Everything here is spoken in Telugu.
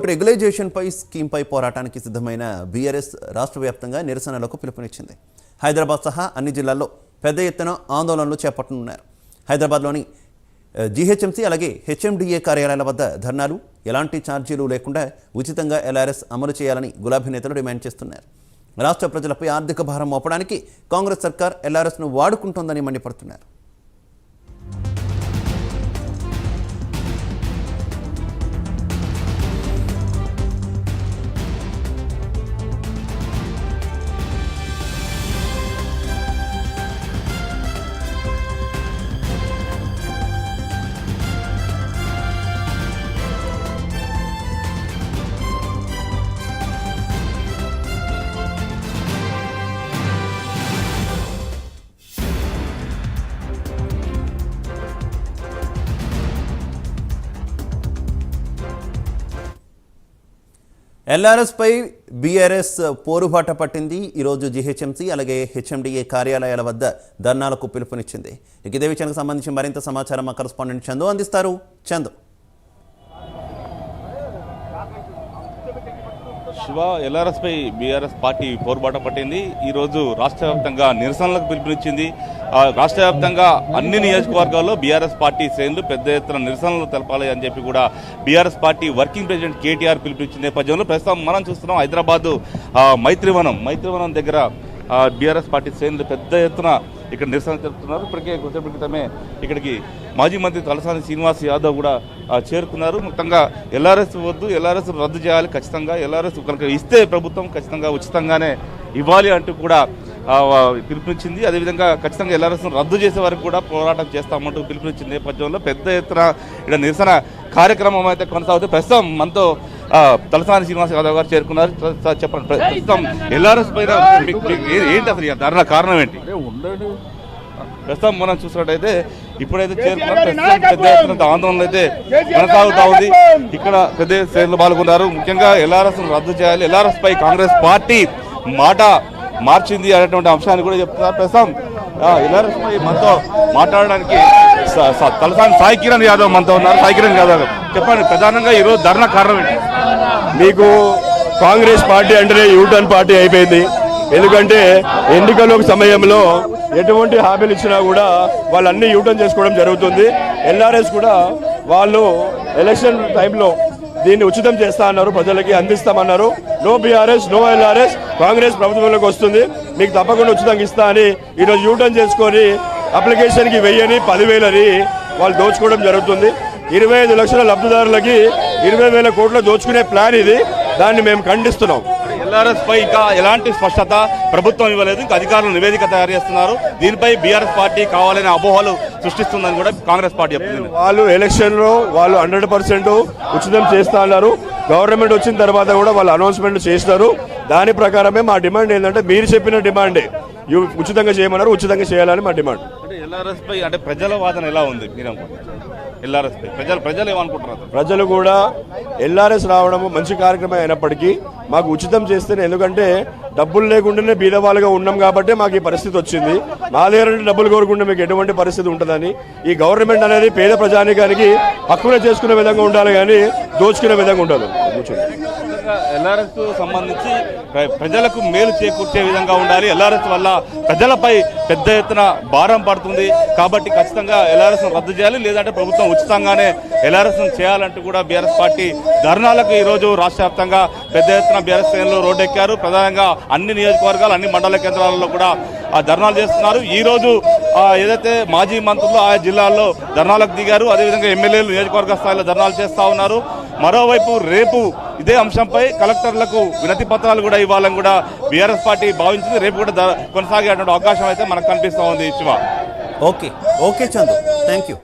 రెగ్యులైజేషన్పై స్కీమ్పై పోరాటానికి సిద్ధమైన బీఆర్ఎస్ రాష్ట్ర వ్యాప్తంగా నిరసనలకు పిలుపునిచ్చింది. హైదరాబాద్ సహా అన్ని జిల్లాల్లో పెద్ద ఎత్తున ఆందోళనలు చేపట్టనున్నారు. హైదరాబాద్లోని జీహెచ్ఎంసీ అలాగే హెచ్ఎండిఏ కార్యాలయాల వద్ద ధర్నాలు, ఎలాంటి ఛార్జీలు లేకుండా ఉచితంగా ఎల్ఆర్ఎస్ అమలు చేయాలని గులాబీ నేతలు డిమాండ్ చేస్తున్నారు. రాష్ట్ర ప్రజలపై ఆర్థిక భారం మోపడానికి కాంగ్రెస్ సర్కార్ ఎల్ఆర్ఎస్ను వాడుకుంటోందని మండిపడుతున్నారు. ఎల్ఆర్ఎస్ పై బీఆర్ఎస్ పోరుబాట పట్టింది. ఈరోజు జీహెచ్ఎంసీ అలాగే హెచ్ఎండిఏ కార్యాలయాల వద్ద ధర్నాలకు పిలుపునిచ్చింది. ఇదే విషయానికి సంబంధించి మరింత సమాచారం మా కరెస్పాండెంట్ చందు అందిస్తారు. చందు. శివ, ఎల్ఆర్ఎస్ పై బీఆర్ఎస్ పార్టీ పోరుబాట పట్టింది. ఈరోజు రాష్ట్ర వ్యాప్తంగా నిరసనలకు పిలుపునిచ్చింది. రాష్ట్ర వ్యాప్తంగా అన్ని నియోజకవర్గాల్లో బీఆర్ఎస్ పార్టీ శ్రేణులు పెద్ద ఎత్తున నిరసనలు తెలపాలి అని చెప్పి కూడా BRS party working president KTR పిలుపునిచ్చిన నేపథ్యంలో ప్రస్తుతం మనం చూస్తున్నాం హైదరాబాద్ మైత్రివనం దగ్గర బీఆర్ఎస్ పార్టీ శ్రేణులు పెద్ద ఎత్తున ఇక్కడ నిరసన తెలుపుతున్నారు. ఇప్పటికే కొద్దిసేపటి క్రితమే ఇక్కడికి మాజీ మంత్రి తలసాని శ్రీనివాస్ యాదవ్ కూడా చేరుకున్నారు. మొత్తంగా ఎల్ఆర్ఎస్ వద్దు, ఎల్ఆర్ఎస్ రద్దు చేయాలి, ఖచ్చితంగా ఎల్ఆర్ఎస్ కనుక ఇస్తే ప్రభుత్వం ఖచ్చితంగా ఉచితంగానే ఇవ్వాలి అంటూ కూడా పిలుపునిచ్చింది. అదేవిధంగా ఖచ్చితంగా ఎల్ఆర్ఎస్ను రద్దు చేసే వరకు కూడా పోరాటం చేస్తామంటూ పిలుపునిచ్చిన నేపథ్యంలో పెద్ద ఎత్తున ఇక్కడ నిరసన కార్యక్రమం అయితే కొనసాగుతుంది. ప్రస్తుతం మనతో తలసాని శ్రీనివాస్ యాదవ్ గారు చేరుకున్నారు. చెప్పండి, ప్రస్తుతం ఎల్ఆర్ఎస్ పైన ఏంటి అసలు ధర్నా కారణం ఏంటి? ప్రస్తుతం మనం చూసినట్టయితే ఇప్పుడైతే చేరుకున్నారు. ప్రస్తుతం పెద్ద ఎత్తున ఆందోళన అయితే కొనసాగుతా ఉంది. ఇక్కడ పెద్ద శ్రేణులు పాల్గొన్నారు. ముఖ్యంగా ఎల్ఆర్ఎస్ రద్దు చేయాలి, ఎల్ఆర్ఎస్ పై కాంగ్రెస్ పార్టీ మాట మార్చింది అనేటువంటి అంశాన్ని కూడా చెప్తున్నారు. ప్రస్తుతం ఎల్ఆర్ఎస్ పై మనతో మాట్లాడడానికి తలసాని సాయి కిరణ్ యాదవ్ మనతో ఉన్నారు. సాయి కిరణ్ యాదవ్, చెప్పండి, ప్రధానంగా ఈరోజు ధర్నా కారణం ఏంటి? మీకు కాంగ్రెస్ పార్టీ అంటేనే యూటర్న్ పార్టీ అయిపోయింది. ఎందుకంటే ఎన్నికల సమయంలో ఎటువంటి హామీలు ఇచ్చినా కూడా వాళ్ళు అన్ని యూటర్న్ చేసుకోవడం జరుగుతుంది. ఎల్ఆర్ఎస్ కూడా వాళ్ళు ఎలక్షన్ టైంలో దీన్ని ఉచితం చేస్తా అన్నారు, ప్రజలకి అందిస్తామన్నారు. No BRS, no LRS, Congress ప్రభుత్వంలోకి వస్తుంది, మీకు తప్పకుండా ఉచితంగా ఇస్తా అని ఈరోజు యూటర్న్ చేసుకొని అప్లికేషన్కి 1000 10,000 వాళ్ళు దోచుకోవడం జరుగుతుంది. 25 లక్షల లబ్ధిదారులకి 20,000 కోట్లు దోచుకునే ప్లాన్ ఇది. దాన్ని మేము ఖండిస్తున్నాం. ఎల్ఆర్ఎస్ పై ఇంకా ఎలాంటి స్పష్టత ప్రభుత్వం ఇవ్వలేదు. ఇంకా అధికారులు నివేదిక తయారు చేస్తున్నారు. దీనిపై బీఆర్ఎస్ పార్టీ కావాలనే అపోహలు సృష్టిస్తుందని కూడా కాంగ్రెస్ పార్టీ చెప్తుంది. వాళ్ళు ఎలక్షన్లో వాళ్ళు 100% ఉచితం చేస్తా అన్నారు. గవర్నమెంట్ వచ్చిన తర్వాత కూడా వాళ్ళు అనౌన్స్మెంట్ చేస్తారు. దాని ప్రకారమే మా డిమాండ్ ఏంటంటే మీరు చెప్పిన డిమాండే ఉచితంగా చేయమన్నారు, ఉచితంగా చేయాలని మా డిమాండ్. అంటే ఎల్ఆర్ఎస్ పై అంటే ప్రజల వాదన ఎలా ఉంది? మీరు ఎల్ఆర్ఎస్ పై ప్రజలు ఏమనుకుంటున్నారు? ప్రజలు కూడా ఎల్ఆర్ఎస్ రావడము మంచి కార్యక్రమం అయినప్పటికీ మాకు ఉచితం చేస్తేనే, ఎందుకంటే డబ్బులు లేకుండానే బీదవాళ్ళుగా ఉన్నాం కాబట్టి మాకు ఈ పరిస్థితి వచ్చింది. మా దగ్గర డబ్బులు కోరుకుంటే మీకు ఎటువంటి పరిస్థితి ఉంటుందని ఈ గవర్నమెంట్ అనేది పేద ప్రజానికానికి హక్కున చేసుకునే విధంగా ఉండాలి, కానీ దోచుకునే విధంగా ఉండదు. ఎల్ఆర్ఎస్ సంబంధించి ప్రజలకు మేలు చేకూర్చే విధంగా ఉండాలి. ఎల్ఆర్ఎస్ వల్ల ప్రజలపై పెద్ద ఎత్తున భారం పడుతుంది కాబట్టి ఖచ్చితంగా ఎల్ఆర్ఎస్ రద్దు చేయాలి, లేదంటే ప్రభుత్వం ఉచితంగానే ఎల్ఆర్ఎస్ చేయాలంటూ కూడా బీఆర్ఎస్ పార్టీ ధర్నాలకు ఈరోజు రాష్ట్ర వ్యాప్తంగా పెద్ద ఎత్తున బీఆర్ఎస్ శ్రేణులు రోడ్డెక్కారు. ప్రధానంగా అన్ని నియోజకవర్గాలు, అన్ని మండల కేంద్రాలలో కూడా ధర్నాలు చేస్తున్నారు. ఈ రోజు ఏదైతే మాజీ మంత్రులు ఆయా జిల్లాల్లో ధర్నాలకు దిగారు, అదేవిధంగా ఎమ్మెల్యేలు నియోజకవర్గ స్థాయిలో ధర్నాలు చేస్తా ఉన్నారు. మరోవైపు రేపు ఇదే అంశంపై కలెక్టర్లకు వినతి పత్రాలు కూడా ఇవ్వాలని కూడా బీఆర్ఎస్ పార్టీ భావించింది. రేపు కూడా కొనసాగేటువంటి అవకాశం అయితే మనకు కనిపిస్తూ ఉంది. Shiva, okay Chandu, thank you.